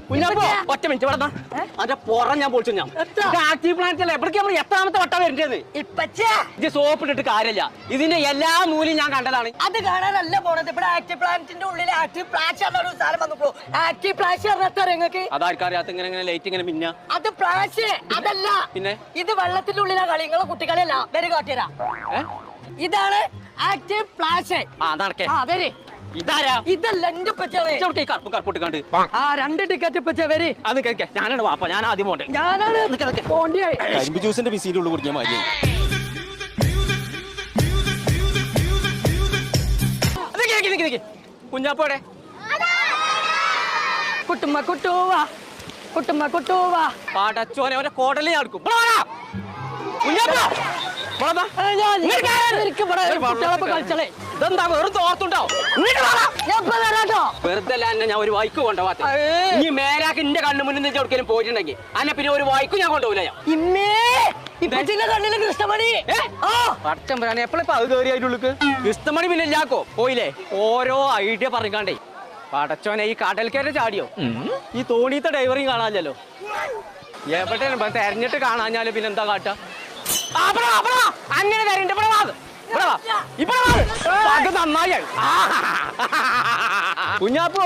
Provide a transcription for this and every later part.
കുഞ്ഞാപ്പോ ഒറ്റ മിനിറ്റ് ഇവിടെ അതിന്റെ പുറം ഞാൻ പൊളിച്ചു. ഞാൻ ആക്റ്റീവ് പ്ലാന്റ് അല്ലേ എവിടേക്ക് നമ്മൾ എത്രാമത്തെ വട്ടം വരേണ്ടത്? ഇത് സോപ്പ് ഇട്ടിട്ട് കാര്യമില്ല. ഇതിന്റെ എല്ലാ മൂലയും ഞാൻ കണ്ടതാണ്. അത് കാണാനല്ല പോണത്. ഇവിടെ ആക്റ്റീവ് പ്ലാന്റിന്റെ ഉള്ളിൽ ആക്റ്റീവ് പ്ലാഷ് ഒരു സാധനം വന്നു. ആക്റ്റീവ് പ്ലാഷ് പറഞ്ഞാൽ നിങ്ങൾക്ക് അതാർക്കറിയാത്ത ഇങ്ങനെ ലൈറ്റ് ഇങ്ങനെ മിന്ന. അത് പ്ലാഷ് അതല്ല. പിന്നെ ഇത് വെള്ളത്തിന്റെ ഉള്ളിലെ കളി. നിങ്ങളെ കുട്ടികളെയല്ല വരെ കാട്ടിയരാ. ഇതാണ് ആക്റ്റീവ് പ്ലാഷ്. വരെ ഇതാരാ? ഇതല്ല എന്റെ കറുപ്പൊട്ടിക്കാണ്ട് രണ്ട് ടിക്കറ്റ് വരെ. അത് കേൾക്കാം. ഞാനാണ് വാപ്പ. ഞാൻ ആദ്യം പോണ്ടേ. ഞാനാണ് കരിമ്പ് ജ്യൂസിന്റെ പിസീന്റെ ഉള്ളിൽ കുടിക്കാൻ മതി. കുഞ്ഞാപ്പോടെ കുട്ടുമ്മ കുട്ടുവാ കുട്ടുമ്മ കുട്ടുവാ പാടച്ചോനെ അവന്റെ കോടലി നടക്കും. ഇതെന്താ വെറും തോർത്തുണ്ടോ? വെറുതെ ഞാൻ ഒരു വൈക്ക് കൊണ്ടുപോകാത്ത. ഇനി മേലാക്ക് എന്റെ കണ്ണു മുന്നിൽ എവിടേക്കും പോയിട്ടുണ്ടെങ്കിൽ അന്നെ പിന്നെ ഒരു വൈക്കും ഞാൻ കൊണ്ടുപോകില്ല. കൃഷ്ണമണി പട്ടം പറയാൻ എപ്പോഴും അത് കയറി അതിൻ്റെ ഉള്ളിക്ക്. കൃഷ്ണമണി പിന്നെ ഇല്ലാക്കോ പോയില്ലേ? ഓരോ ഐഡിയ പറഞ്ഞാണ്ടേ പടച്ചോനെ ഈ കടൽക്കര ചാടിയോ? ഈ തോണിയത്തെ ഡ്രൈവറിങ് കാണാനല്ലോ. എവിടെയാണ് തെരഞ്ഞിട്ട് കാണാഞ്ഞാല് പിന്നെ എന്താ കാട്ട? അങ്ങനെ തരണ്ട്. നന്നായി കുഞ്ഞാപ്പോ.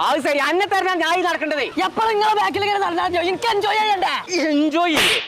അത് ശരി. അന്നെ തരണ ഞാൻ നടക്കേണ്ടതേ. എപ്പോഴും നിങ്ങളെ ബാക്കിൽ ഇങ്ങനെ നടന്നാൽ എനിക്ക് എൻജോയ് ചെയ്യണ്ടേ? എൻജോയ് ചെയ്യേ